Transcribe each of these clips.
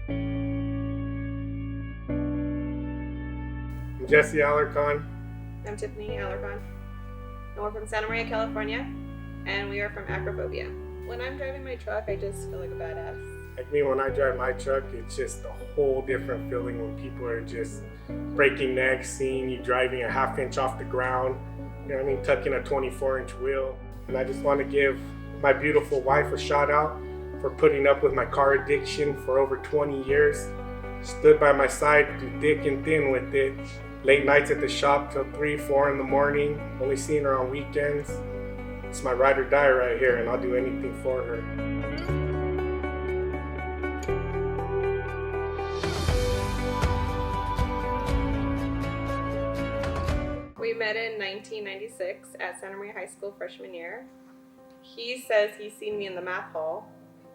I'm Jesse Alarcon. I'm Tiffany and we're from Santa Maria, California, and we are from Acro. When I'm driving my truck, I just feel like a badass. Like me, when I drive my truck, it's just a whole different feeling when people are just breaking necks, seeing you driving a half inch off the ground, you know what I mean, tucking a 24-inch wheel. And I just want to give my beautiful wife a shout out for putting up with my car addiction for over 20 years. Stood by my side through thick and thin with it. Late nights at the shop till 3, 4 in the morning, only seeing her on weekends. It's my ride or die right here, and I'll do anything for her. We met in 1996 at Santa Maria High School freshman year. He says he's seen me in the math hall,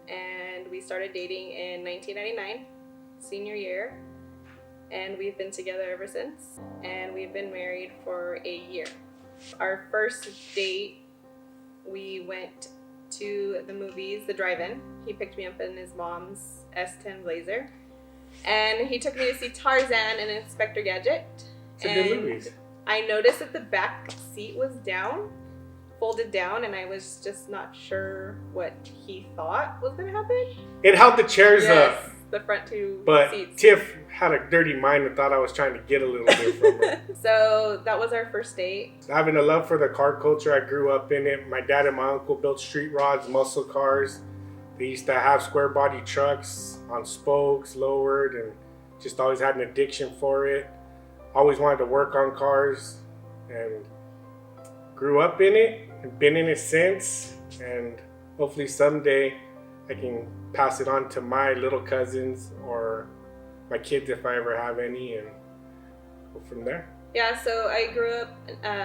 and we started dating in 1999, senior year. And we've been together ever since, and we've been married for a year. Our first date, we went to the movies, the drive-in. He picked me up in his mom's S10 Blazer, and he took me to see Tarzan and Inspector Gadget. It's a good movie. I noticed that the back seat was down, folded down, and I was just not sure what he thought was gonna happen. It held the chairs up. The front two but seats. Tiff had a dirty mind and thought I was trying to get a little bit from her. So that was our first date. Having a love for the car culture, I grew up in it. My dad and my uncle built street rods, muscle cars. They used to have square body trucks on spokes, lowered, and just always had an addiction for it. Always wanted to work on cars and grew up in it and been in it since. And hopefully someday I can pass it on to my little cousins or my kids if I ever have any, and go from there. Yeah, so I grew up,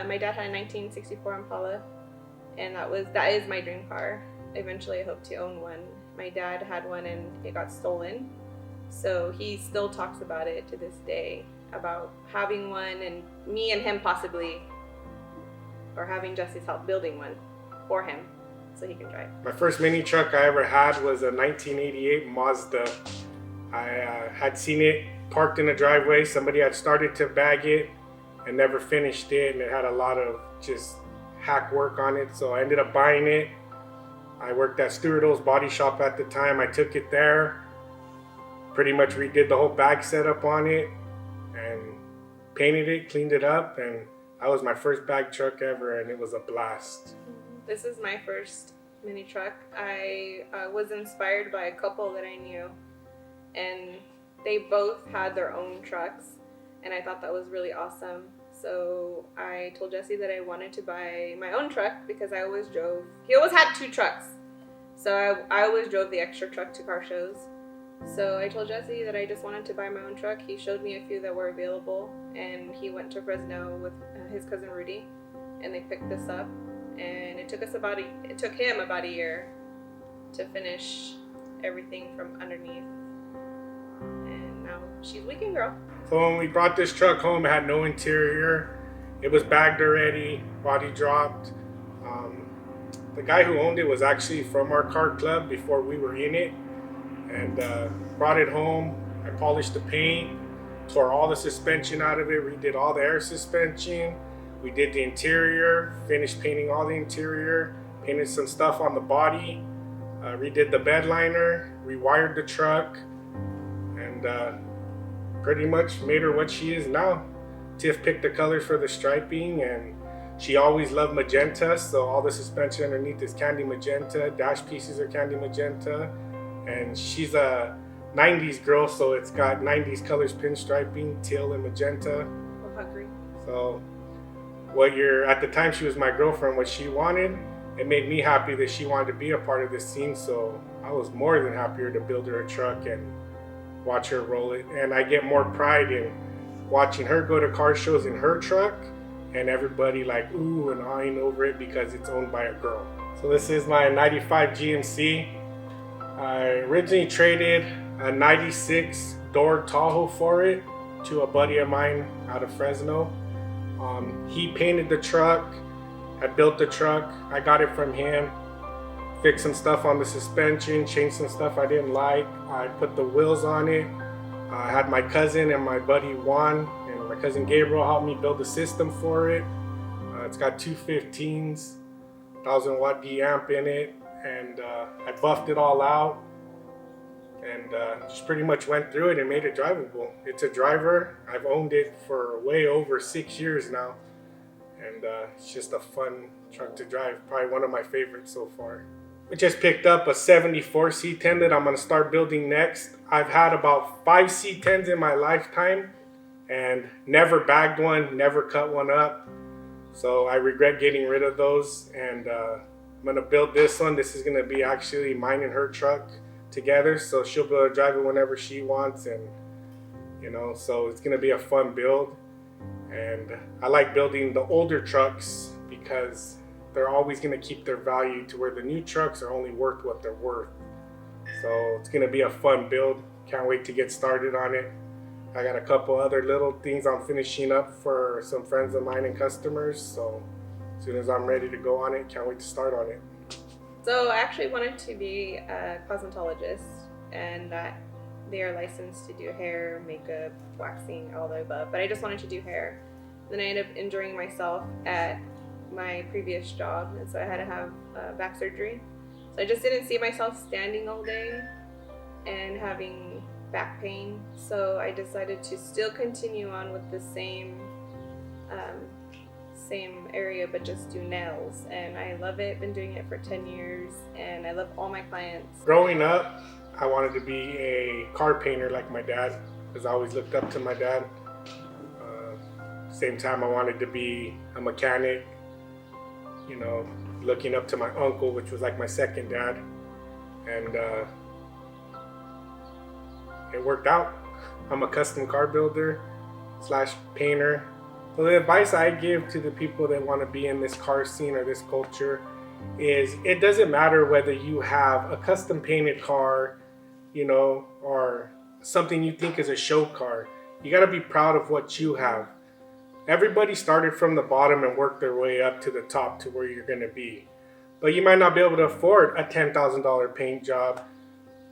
my dad had a 1964 Impala, and that is my dream car. Eventually I hope to own one. My dad had one and it got stolen, so he still talks about it to this day, about having one and me and him possibly, or having Jesse's help building one for him so he can drive. My first mini truck I ever had was a 1988 Mazda. I had seen it parked in a driveway. Somebody had started to bag it and never finished it, and it had a lot of just hack work on it, so I ended up buying it. I worked at Stuart O's body shop at the time. I took it there, pretty much redid the whole bag setup on it and painted it, cleaned it up, and that was my first bag truck ever, and it was a blast. This is my first mini truck. I was inspired by a couple that I knew, and they both had their own trucks, and I thought that was really awesome. So I told Jesse that I wanted to buy my own truck because I always drove. He always had 2 trucks, so I always drove the extra truck to car shows. So I told Jesse that I just wanted to buy my own truck. He showed me a few that were available, and he went to Fresno with his cousin Rudy, and they picked this up. And it took him about a year to finish everything from underneath. And now she's weekend girl. So when we brought this truck home, it had no interior. It was bagged already, body dropped. The guy who owned it was actually from our car club before we were in it, and brought it home. I polished the paint, tore all the suspension out of it, redid all the air suspension. We did the interior, finished painting all the interior, painted some stuff on the body, redid the bed liner, rewired the truck, and pretty much made her what she is now. Tiff picked the colors for the striping, and she always loved magenta, so all the suspension underneath is candy magenta, dash pieces are candy magenta, and she's a 90s girl, so it's got 90s colors pinstriping, teal and magenta. I'm hungry. So at the time she was my girlfriend, what she wanted, it made me happy that she wanted to be a part of this scene, so I was more than happier to build her a truck and watch her roll it. And I get more pride in watching her go to car shows in her truck and everybody like ooh and eyeing over it because it's owned by a girl. So this is my 95 GMC. I originally traded a 96 door Tahoe for it to a buddy of mine out of Fresno. He painted the truck, I built the truck, I got it from him. fixed some stuff on the suspension, changed some stuff I didn't like. I put the wheels on it. I had my cousin and my buddy Juan and my cousin Gabriel help me build a system for it. It's got two 15s, 1000-watt D amp in it, and I buffed it all out and just pretty much went through it and made it drivable. It's a driver. I've owned it for way over 6 years now, and it's just a fun truck to drive. Probably one of my favorites so far. I just picked up a 74 C10 that I'm going to start building next. I've had about 5 C10s in my lifetime and never bagged one, never cut one up. So I regret getting rid of those, and I'm going to build this one. This is going to be actually mine and her truck together, so she'll be able to drive it whenever she wants, and so it's going to be a fun build. And I like building the older trucks because they're always going to keep their value to where the new trucks are only worth what they're worth. So it's going to be a fun build. Can't wait to get started on it. I got a couple other little things I'm finishing up for some friends of mine and customers. So as soon as I'm ready to go on it, can't wait to start on it. So I actually wanted to be a cosmetologist, and that they are licensed to do hair, makeup, waxing, all the above. But I just wanted to do hair. Then I ended up injuring myself at my previous job, and so I had to have back surgery. So I just didn't see myself standing all day and having back pain. So I decided to still continue on with the same area, but just do nails, and I love it. Been doing it for 10 years, and I love all my clients. Growing up, I wanted to be a car painter like my dad, because I always looked up to my dad. Same time, I wanted to be a mechanic, looking up to my uncle, which was like my second dad, and it worked out. I'm a custom car builder / painter. So the advice I give to the people that want to be in this car scene or this culture is it doesn't matter whether you have a custom painted car, or something you think is a show car. You got to be proud of what you have. Everybody started from the bottom and worked their way up to the top to where you're going to be. But you might not be able to afford a $10,000 paint job,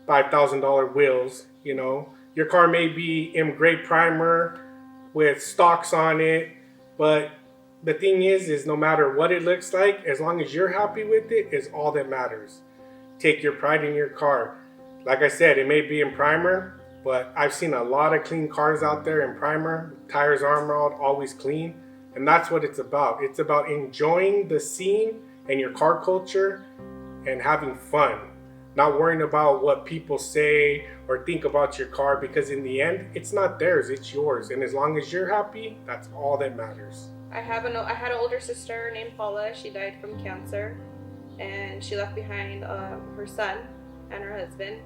$5,000 wheels, Your car may be in great primer with stocks on it, but the thing is no matter what it looks like, as long as you're happy with it, is all that matters. Take your pride in your car. Like I said, it may be in primer, but I've seen a lot of clean cars out there in primer, tires armor all, always clean, and that's what it's about. It's about enjoying the scene and your car culture and having fun. Not worrying about what people say or think about your car, because in the end, it's not theirs, it's yours. And as long as you're happy, that's all that matters. I had an older sister named Paula. She died from cancer, and she left behind her son and her husband.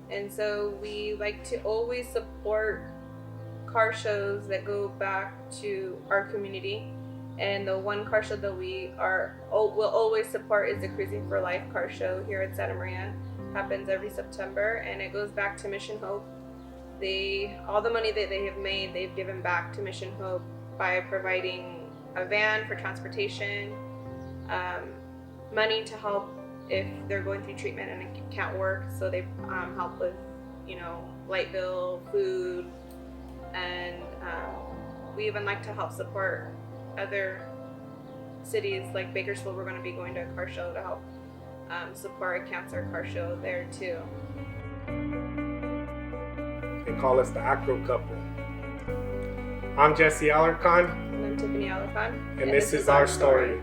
And so we like to always support car shows that go back to our community. And the one car show that will always support is the Cruising for Life car show here at Santa Maria. Happens every September, and it goes back to Mission Hope. All the money that they have made, they've given back to Mission Hope by providing a van for transportation, money to help if they're going through treatment and it can't work. So they help with, light bill, food, and we even like to help support other cities like Bakersfield. We're going to be going to a car show to help support a cancer car show there too. They call us the Acro couple. I'm Jesse Alarcon. And I'm Tiffany Alarcon. And this is our story.